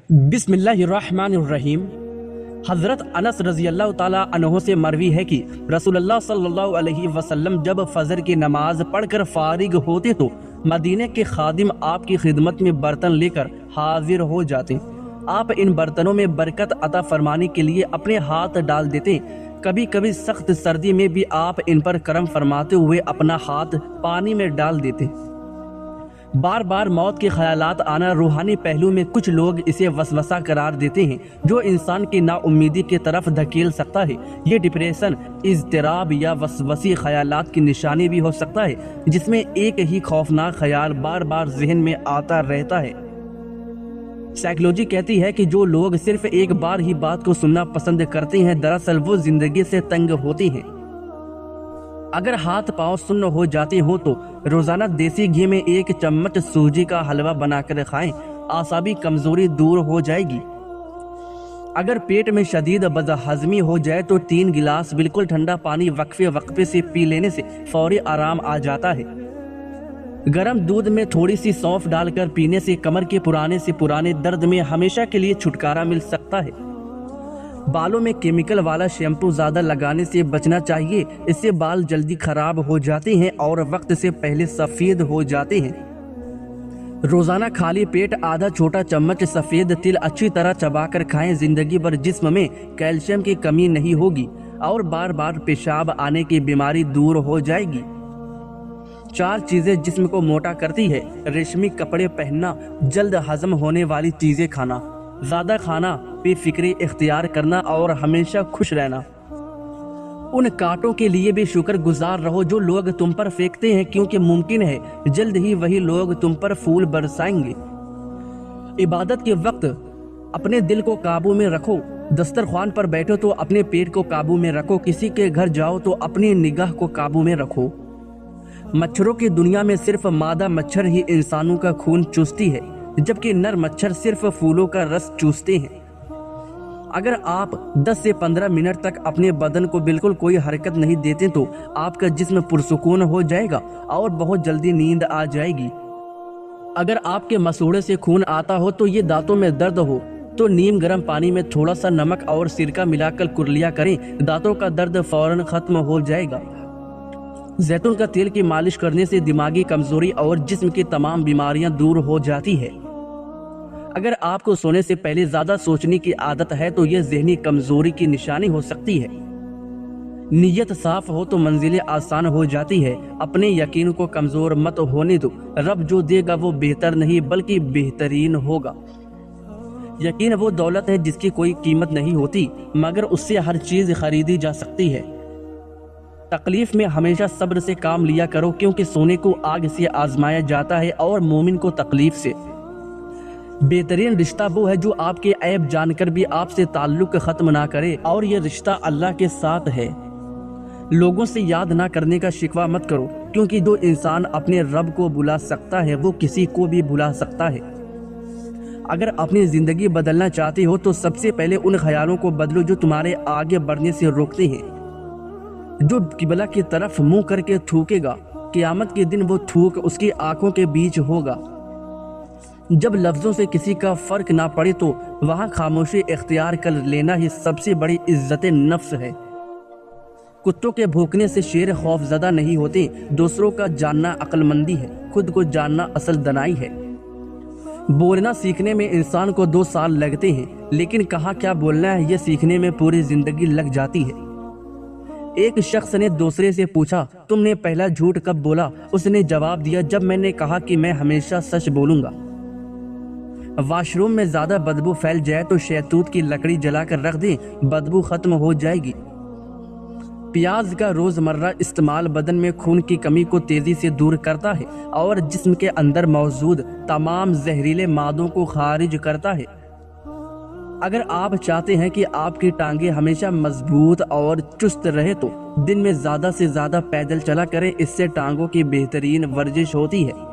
بسم اللہ الرحمن الرحیم۔ حضرت انس رضی اللہ تعالیٰ عنہ سے مروی ہے کہ رسول اللہ صلی اللہ علیہ وسلم جب فجر کی نماز پڑھ کر فارغ ہوتے تو مدینہ کے خادم آپ کی خدمت میں برتن لے کر حاضر ہو جاتے۔ آپ ان برتنوں میں برکت عطا فرمانے کے لیے اپنے ہاتھ ڈال دیتے۔ کبھی کبھی سخت سردی میں بھی آپ ان پر کرم فرماتے ہوئے اپنا ہاتھ پانی میں ڈال دیتے۔ بار بار موت کے خیالات آنا روحانی پہلو میں کچھ لوگ اسے وسوسہ قرار دیتے ہیں جو انسان کی نا امیدی کی طرف دھکیل سکتا ہے۔ یہ ڈپریشن، اضطراب یا وسوسی خیالات کی نشانی بھی ہو سکتا ہے جس میں ایک ہی خوفناک خیال بار بار ذہن میں آتا رہتا ہے۔ سائیکلوجی کہتی ہے کہ جو لوگ صرف ایک بار ہی بات کو سننا پسند کرتے ہیں دراصل وہ زندگی سے تنگ ہوتے ہیں۔ اگر ہاتھ پاؤں سن ہو جاتے ہوں تو روزانہ دیسی گھی میں 1 چمچ سوجی کا حلوہ بنا کر کھائیں، اعصابی کمزوری دور ہو جائے گی۔ اگر پیٹ میں شدید بدہضمی ہو جائے تو 3 گلاس بالکل ٹھنڈا پانی وقفے سے پی لینے سے فوری آرام آ جاتا ہے۔ گرم دودھ میں تھوڑی سی سونف ڈال کر پینے سے کمر کے پرانے سے پرانے درد میں ہمیشہ کے لیے چھٹکارا مل سکتا ہے۔ بالوں میں کیمیکل والا شیمپو زیادہ لگانے سے بچنا چاہیے، اس سے بال جلدی خراب ہو جاتے ہیں اور وقت سے پہلے سفید ہو جاتے ہیں۔ روزانہ خالی پیٹ آدھا چھوٹا چمچ سفید تل اچھی طرح چبا کر کھائیں، زندگی بھر جسم میں کیلشیم کی کمی نہیں ہوگی اور بار بار پیشاب آنے کی بیماری دور ہو جائے گی۔ 4 چیزیں جسم کو موٹا کرتی ہے: ریشمی کپڑے پہننا، جلد ہضم ہونے والی چیزیں کھانا، زیادہ کھانا، بے فکری اختیار کرنا اور ہمیشہ خوش رہنا۔ ان کانٹوں کے لیے بھی شکر گزار رہو جو لوگ تم پر پھینکتے ہیں، کیونکہ ممکن ہے جلد ہی وہی لوگ تم پر پھول برسائیں گے۔ عبادت کے وقت اپنے دل کو قابو میں رکھو، دسترخوان پر بیٹھو تو اپنے پیٹ کو قابو میں رکھو، کسی کے گھر جاؤ تو اپنی نگاہ کو قابو میں رکھو۔ مچھروں کی دنیا میں صرف مادہ مچھر ہی انسانوں کا خون چوستی ہے، جبکہ نر مچھر صرف پھولوں کا رس چوستے ہیں۔ اگر آپ 10 سے 15 منٹ تک اپنے بدن کو بالکل کوئی حرکت نہیں دیتے تو آپ کا جسم پرسکون ہو جائے گا اور بہت جلدی نیند آ جائے گی۔ اگر آپ کے مسوڑے سے خون آتا ہو تو یہ دانتوں میں درد ہو تو نیم گرم پانی میں تھوڑا سا نمک اور سرکہ ملا کر کرلیا کریں، دانتوں کا درد فوراً ختم ہو جائے گا۔ زیتون کا تیل کی مالش کرنے سے دماغی کمزوری اور جسم کی تمام بیماریاں دور ہو جاتی ہے۔ اگر آپ کو سونے سے پہلے زیادہ سوچنے کی عادت ہے تو یہ ذہنی کمزوری کی نشانی ہو سکتی ہے۔ نیت صاف ہو تو منزلیں آسان ہو جاتی ہے۔ اپنے یقین کو کمزور مت ہونے دو، رب جو دے گا وہ بہتر نہیں بلکہ بہترین ہوگا۔ یقین وہ دولت ہے جس کی کوئی قیمت نہیں ہوتی مگر اس سے ہر چیز خریدی جا سکتی ہے۔ تکلیف میں ہمیشہ صبر سے کام لیا کرو، کیونکہ سونے کو آگ سے آزمایا جاتا ہے اور مومن کو تکلیف سے۔ بہترین رشتہ وہ ہے جو آپ کے عیب جان کر بھی آپ سے تعلق ختم نہ کرے، اور یہ رشتہ اللہ کے ساتھ ہے۔ لوگوں سے یاد نہ کرنے کا شکوہ مت کرو، کیونکہ جو انسان اپنے رب کو بھلا سکتا ہے وہ کسی کو بھی بھلا سکتا ہے۔ اگر اپنی زندگی بدلنا چاہتے ہو تو سب سے پہلے ان خیالوں کو بدلو جو تمہارے آگے بڑھنے سے روکتے ہیں۔ جو قبلہ کی طرف منہ کر کے تھوکے گا، قیامت کے دن وہ تھوک اس کی آنکھوں کے بیچ ہوگا۔ جب لفظوں سے کسی کا فرق نہ پڑے تو وہاں خاموشی اختیار کر لینا ہی سب سے بڑی عزت نفس ہے۔ کتوں کے بھونکنے سے شیر خوف زدہ نہیں ہوتے، دوسروں کا جاننا عقل مندی ہے، خود کو جاننا اصل دانائی ہے۔ بولنا سیکھنے میں انسان کو 2 سال لگتے ہیں، لیکن کہاں کیا بولنا ہے یہ سیکھنے میں پوری زندگی لگ جاتی ہے۔ ایک شخص نے دوسرے سے پوچھا، تم نے پہلا جھوٹ کب بولا؟ اس نے جواب دیا، جب میں نے کہا کہ میں ہمیشہ سچ بولوں گا۔ واش روم میں زیادہ بدبو پھیل جائے تو شہتوت کی لکڑی جلا کر رکھ دیں، بدبو ختم ہو جائے گی۔ پیاز کا روزمرہ استعمال بدن میں خون کی کمی کو تیزی سے دور کرتا ہے اور جسم کے اندر موجود تمام زہریلے مادوں کو خارج کرتا ہے۔ اگر آپ چاہتے ہیں کہ آپ کی ٹانگیں ہمیشہ مضبوط اور چست رہے تو دن میں زیادہ سے زیادہ پیدل چلا کریں، اس سے ٹانگوں کی بہترین ورزش ہوتی ہے۔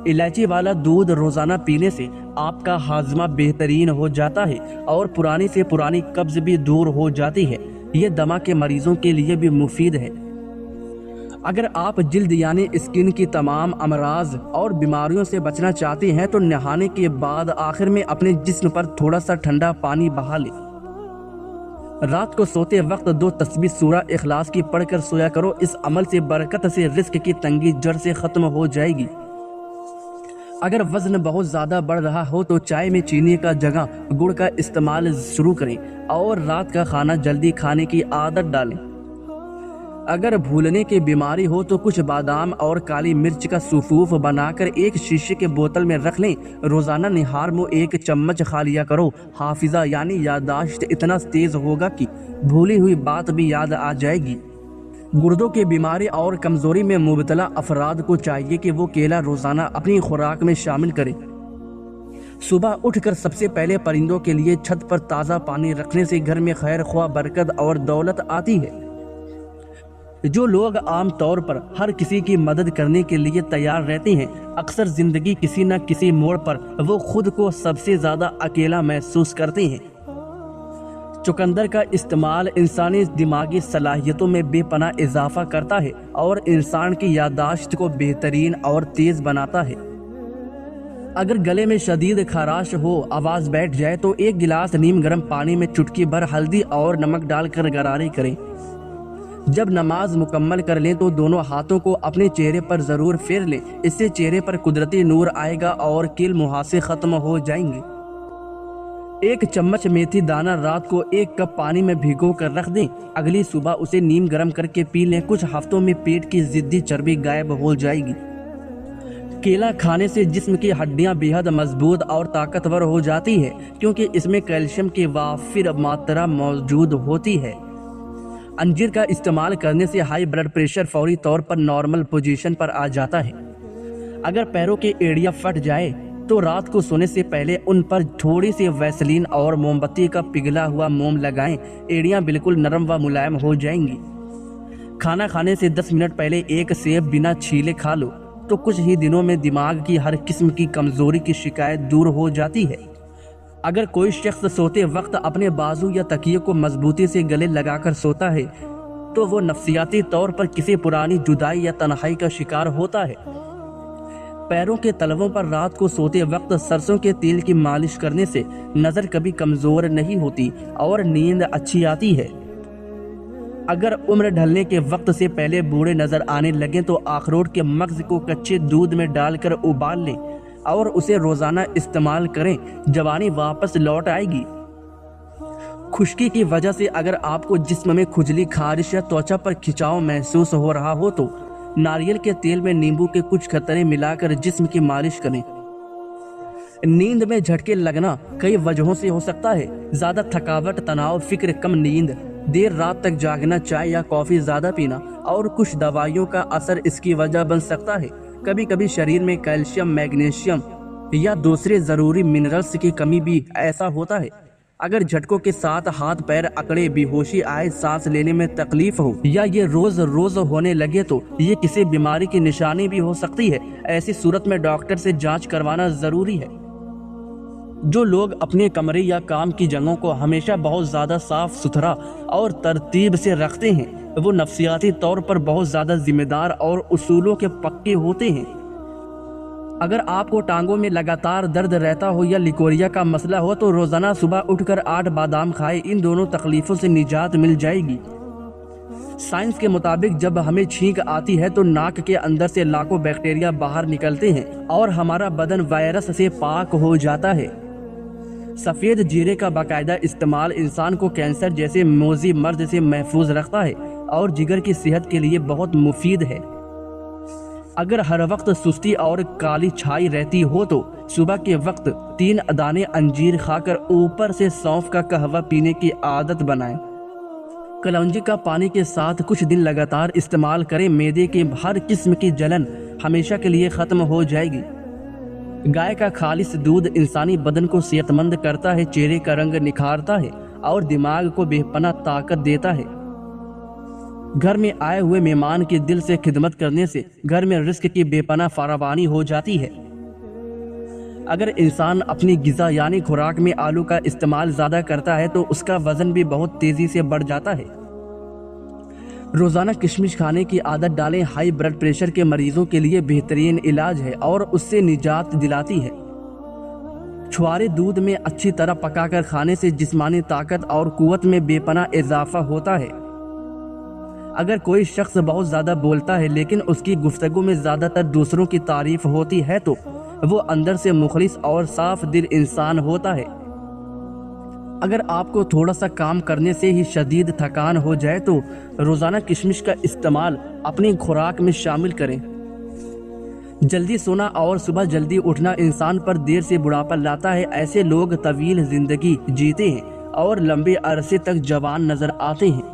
الائچی والا دودھ روزانہ پینے سے آپ کا ہاضمہ بہترین ہو جاتا ہے اور پرانی سے پرانی قبض بھی دور ہو جاتی ہے۔ یہ دمہ کے مریضوں کے لیے بھی مفید ہے۔ اگر آپ جلد یعنی اسکن کی تمام امراض اور بیماریوں سے بچنا چاہتے ہیں تو نہانے کے بعد آخر میں اپنے جسم پر تھوڑا سا ٹھنڈا پانی بہا لیں۔ رات کو سوتے وقت 2 تسبیح سورہ اخلاص کی پڑھ کر سویا کرو۔ اس عمل سے برکت سے رزق کی تنگی جڑ سے ختم ہو جائے گی۔ اگر وزن بہت زیادہ بڑھ رہا ہو تو چائے میں چینی کا جگہ گڑ کا استعمال شروع کریں اور رات کا کھانا جلدی کھانے کی عادت ڈالیں۔ اگر بھولنے کی بیماری ہو تو کچھ بادام اور کالی مرچ کا سفوف بنا کر ایک شیشے کے بوتل میں رکھ لیں۔ روزانہ نہار میں 1 چمچ کھا لیا کرو۔ حافظہ یعنی یادداشت اتنا تیز ہوگا کہ بھولی ہوئی بات بھی یاد آ جائے گی۔ گردوں کی بیماری اور کمزوری میں مبتلا افراد کو چاہیے کہ وہ کیلا روزانہ اپنی خوراک میں شامل کریں۔ صبح اٹھ کر سب سے پہلے پرندوں کے لیے چھت پر تازہ پانی رکھنے سے گھر میں خیر خواہ، برکت اور دولت آتی ہے۔ جو لوگ عام طور پر ہر کسی کی مدد کرنے کے لیے تیار رہتے ہیں، اکثر زندگی کسی نہ کسی موڑ پر وہ خود کو سب سے زیادہ اکیلا محسوس کرتے ہیں۔ چقندر کا استعمال انسانی دماغی صلاحیتوں میں بے پناہ اضافہ کرتا ہے اور انسان کی یادداشت کو بہترین اور تیز بناتا ہے۔ اگر گلے میں شدید خراش ہو، آواز بیٹھ جائے تو 1 گلاس نیم گرم پانی میں چٹکی بھر ہلدی اور نمک ڈال کر غرارے کریں۔ جب نماز مکمل کر لیں تو دونوں ہاتھوں کو اپنے چہرے پر ضرور پھیر لیں۔ اس سے چہرے پر قدرتی نور آئے گا اور کیل مہاسے ختم ہو جائیں گے۔ 1 چمچ میتھی دانہ رات کو 1 کپ پانی میں بھگو کر رکھ دیں۔ اگلی صبح اسے نیم گرم کر کے پی لیں۔ کچھ ہفتوں میں پیٹ کی ضدی چربی غائب ہو جائے گی۔ کیلا کھانے سے جسم کی ہڈیاں بے حد مضبوط اور طاقتور ہو جاتی ہے کیونکہ اس میں کیلشیم کی وافر ماترا موجود ہوتی ہے۔ انجیر کا استعمال کرنے سے ہائی بلڈ پریشر فوری طور پر نارمل پوزیشن پر آ جاتا ہے۔ اگر پیروں کی ایڑیاں پھٹ جائے تو رات کو سونے سے پہلے ان پر تھوڑی سی ویسلین اور موم بتی کا پگھلا ہوا موم لگائیں۔ ایڑیاں بالکل نرم و ملائم ہو جائیں گی۔ کھانا کھانے سے 10 منٹ پہلے 1 سیب بنا چھیلے کھا لو تو کچھ ہی دنوں میں دماغ کی ہر قسم کی کمزوری کی شکایت دور ہو جاتی ہے۔ اگر کوئی شخص سوتے وقت اپنے بازو یا تکیے کو مضبوطی سے گلے لگا کر سوتا ہے تو وہ نفسیاتی طور پر کسی پرانی جدائی یا تنہائی کا شکار ہوتا ہے۔ پیروں کے تلووں پر رات کو سوتے وقت سرسوں کے تیل کی مالش کرنے سے نظر کبھی کمزور نہیں ہوتی اور نیند اچھی آتی ہے۔ اگر عمر ڈھلنے کے وقت سے پہلے بوڑھے نظر آنے لگیں تو اخروٹ کے مغز کو کچے دودھ میں ڈال کر ابال لیں اور اسے روزانہ استعمال کریں۔ جوانی واپس لوٹ آئے گی۔ خشکی کی وجہ سے اگر آپ کو جسم میں کھجلی، خارش یا توچا پر کھچاؤ محسوس ہو رہا ہو تو ناریل کے تیل میں نیمبو کے کچھ قطرے ملا کر جسم کی مالش کریں۔ نیند میں جھٹکے لگنا کئی وجہوں سے ہو سکتا ہے۔ زیادہ تھکاوٹ، تناؤ، فکر، کم نیند، دیر رات تک جاگنا، چائے یا کافی زیادہ پینا اور کچھ دوائیوں کا اثر اس کی وجہ بن سکتا ہے۔ کبھی کبھی شریر میں کیلشیم، میگنیشیم یا دوسرے ضروری منرلز کی کمی بھی ایسا ہوتا ہے۔ اگر جھٹکوں کے ساتھ ہاتھ پیر اکڑے، بے ہوشی آئے، سانس لینے میں تکلیف ہو یا یہ روز روز ہونے لگے تو یہ کسی بیماری کی نشانی بھی ہو سکتی ہے۔ ایسی صورت میں ڈاکٹر سے جانچ کروانا ضروری ہے۔ جو لوگ اپنے کمرے یا کام کی جگہوں کو ہمیشہ بہت زیادہ صاف ستھرا اور ترتیب سے رکھتے ہیں وہ نفسیاتی طور پر بہت زیادہ ذمہ دار اور اصولوں کے پکے ہوتے ہیں۔ اگر آپ کو ٹانگوں میں لگاتار درد رہتا ہو یا لیکوریا کا مسئلہ ہو تو روزانہ صبح اٹھ کر 8 بادام کھائیں۔ ان دونوں تکلیفوں سے نجات مل جائے گی۔ سائنس کے مطابق جب ہمیں چھینک آتی ہے تو ناک کے اندر سے لاکھوں بیکٹیریا باہر نکلتے ہیں اور ہمارا بدن وائرس سے پاک ہو جاتا ہے۔ سفید جیرے کا باقاعدہ استعمال انسان کو کینسر جیسے موذی مرض سے محفوظ رکھتا ہے اور جگر کی صحت کے لیے بہت مفید ہے۔ اگر ہر وقت سستی اور کالی چھائی رہتی ہو تو صبح کے وقت 3 دانے انجیر کھا کر اوپر سے سونف کا قہوہ پینے کی عادت بنائیں۔ کلونجی کا پانی کے ساتھ کچھ دن لگاتار استعمال کریں۔ معدے کی ہر قسم کی جلن ہمیشہ کے لیے ختم ہو جائے گی۔ گائے کا خالص دودھ انسانی بدن کو صحت مند کرتا ہے، چہرے کا رنگ نکھارتا ہے اور دماغ کو بے پناہ طاقت دیتا ہے۔ گھر میں آئے ہوئے مہمان کی دل سے خدمت کرنے سے گھر میں رزق کی بے پناہ فراوانی ہو جاتی ہے۔ اگر انسان اپنی غذا یعنی خوراک میں آلو کا استعمال زیادہ کرتا ہے تو اس کا وزن بھی بہت تیزی سے بڑھ جاتا ہے۔ روزانہ کشمش کھانے کی عادت ڈالیں، ہائی بلڈ پریشر کے مریضوں کے لیے بہترین علاج ہے اور اس سے نجات دلاتی ہے۔ چھوارے دودھ میں اچھی طرح پکا کر کھانے سے جسمانی طاقت اور قوت میں بے پناہ اضافہ ہوتا ہے۔ اگر کوئی شخص بہت زیادہ بولتا ہے لیکن اس کی گفتگو میں زیادہ تر دوسروں کی تعریف ہوتی ہے تو وہ اندر سے مخلص اور صاف دل انسان ہوتا ہے۔ اگر آپ کو تھوڑا سا کام کرنے سے ہی شدید تھکان ہو جائے تو روزانہ کشمش کا استعمال اپنی خوراک میں شامل کریں۔ جلدی سونا اور صبح جلدی اٹھنا انسان پر دیر سے بڑھاپا لاتا ہے۔ ایسے لوگ طویل زندگی جیتے ہیں اور لمبے عرصے تک جوان نظر آتے ہیں۔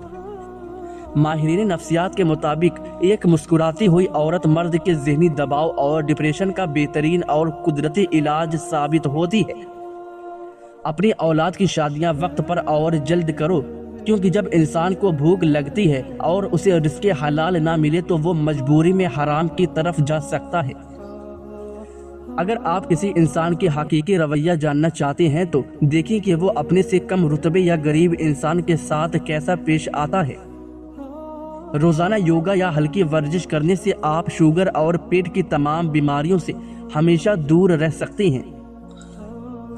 ماہرین نفسیات کے مطابق ایک مسکراتی ہوئی عورت مرد کے ذہنی دباؤ اور ڈپریشن کا بہترین اور قدرتی علاج ثابت ہوتی ہے۔ اپنی اولاد کی شادیاں وقت پر اور جلد کرو، کیونکہ جب انسان کو بھوک لگتی ہے اور اسے رزق حلال نہ ملے تو وہ مجبوری میں حرام کی طرف جا سکتا ہے۔ اگر آپ کسی انسان کے حقیقی رویہ جاننا چاہتے ہیں تو دیکھیں کہ وہ اپنے سے کم رتبے یا غریب انسان کے ساتھ کیسا پیش آتا ہے۔ روزانہ یوگا یا ہلکی ورزش کرنے سے آپ شوگر اور پیٹ کی تمام بیماریوں سے ہمیشہ دور رہ سکتے ہیں۔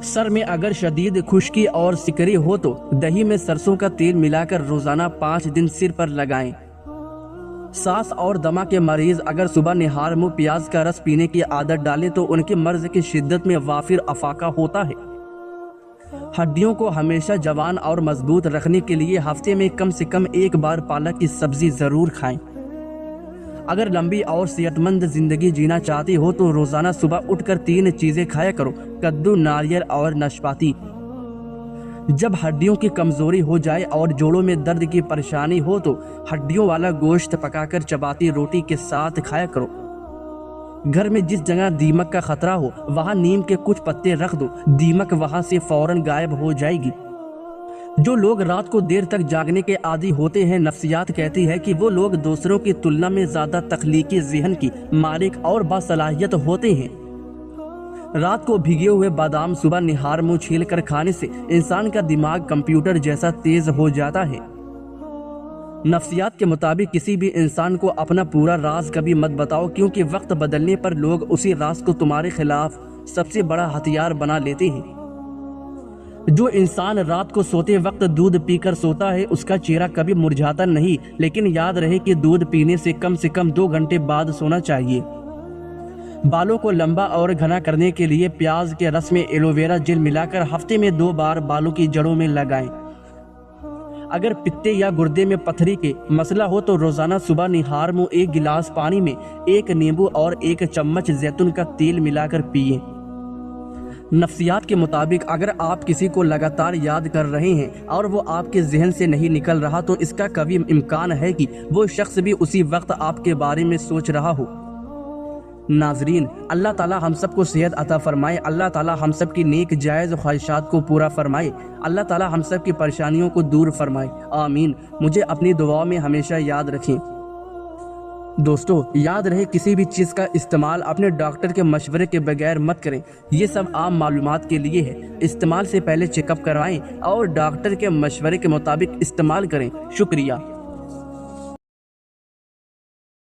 سر میں اگر شدید خشکی اور سکری ہو تو دہی میں سرسوں کا تیل ملا کر روزانہ 5 دن سر پر لگائیں۔ سانس اور دمہ کے مریض اگر صبح نہار منہ پیاز کا رس پینے کی عادت ڈالیں تو ان کے مرض کی شدت میں وافر افاقہ ہوتا ہے۔ ہڈیوں کو ہمیشہ جوان اور مضبوط رکھنے کے لیے ہفتے میں کم سے کم 1 بار پالک کی سبزی ضرور کھائیں۔ اگر لمبی اور صحت مند زندگی جینا چاہتے ہو تو روزانہ صبح اٹھ کر 3 چیزیں کھایا کرو: کدو، ناریل اور ناشپاتی۔ جب ہڈیوں کی کمزوری ہو جائے اور جوڑوں میں درد کی پریشانی ہو تو ہڈیوں والا گوشت پکا کر چپاتی روٹی کے ساتھ کھایا کرو۔ گھر میں جس جگہ دیمک کا خطرہ ہو وہاں نیم کے کچھ پتے رکھ دو، دیمک وہاں سے فوراً غائب ہو جائے گی۔ جو لوگ رات کو دیر تک جاگنے کے عادی ہوتے ہیں، نفسیات کہتی ہے کہ وہ لوگ دوسروں کی تلنا میں زیادہ تخلیقی ذہن کی مالک اور باصلاحیت ہوتے ہیں۔ رات کو بھیگے ہوئے بادام صبح نہار منہ چھیل کر کھانے سے انسان کا دماغ کمپیوٹر جیسا تیز ہو جاتا ہے۔ نفسیات کے مطابق کسی بھی انسان کو اپنا پورا راز کبھی مت بتاؤ، کیونکہ وقت بدلنے پر لوگ اسی راز کو تمہارے خلاف سب سے بڑا ہتھیار بنا لیتے ہیں۔ جو انسان رات کو سوتے وقت دودھ پی کر سوتا ہے اس کا چہرہ کبھی مرجھاتا نہیں، لیکن یاد رہے کہ دودھ پینے سے کم 2 گھنٹے بعد سونا چاہیے۔ بالوں کو لمبا اور گھنا کرنے کے لیے پیاز کے رس میں ایلو ویرا جیل ملا کر ہفتے میں 2 بار بالوں کی جڑوں میں لگائیں۔ اگر پتے یا گردے میں پتھری کے مسئلہ ہو تو روزانہ صبح نہار منہ 1 گلاس پانی میں 1 نیمبو اور 1 چمچ زیتون کا تیل ملا کر پئیں۔ نفسیات کے مطابق اگر آپ کسی کو لگاتار یاد کر رہے ہیں اور وہ آپ کے ذہن سے نہیں نکل رہا تو اس کا قوی امکان ہے کہ وہ شخص بھی اسی وقت آپ کے بارے میں سوچ رہا ہو۔ ناظرین، اللہ تعالیٰ ہم سب کو صحت عطا فرمائے، اللہ تعالیٰ ہم سب کی نیک جائز خواہشات کو پورا فرمائے، اللہ تعالیٰ ہم سب کی پریشانیوں کو دور فرمائے، آمین۔ مجھے اپنی دعاؤں میں ہمیشہ یاد رکھیں۔ دوستو، یاد رہے کسی بھی چیز کا استعمال اپنے ڈاکٹر کے مشورے کے بغیر مت کریں، یہ سب عام معلومات کے لیے ہے۔ استعمال سے پہلے چیک اپ کروائیں اور ڈاکٹر کے مشورے کے مطابق استعمال کریں۔ شکریہ۔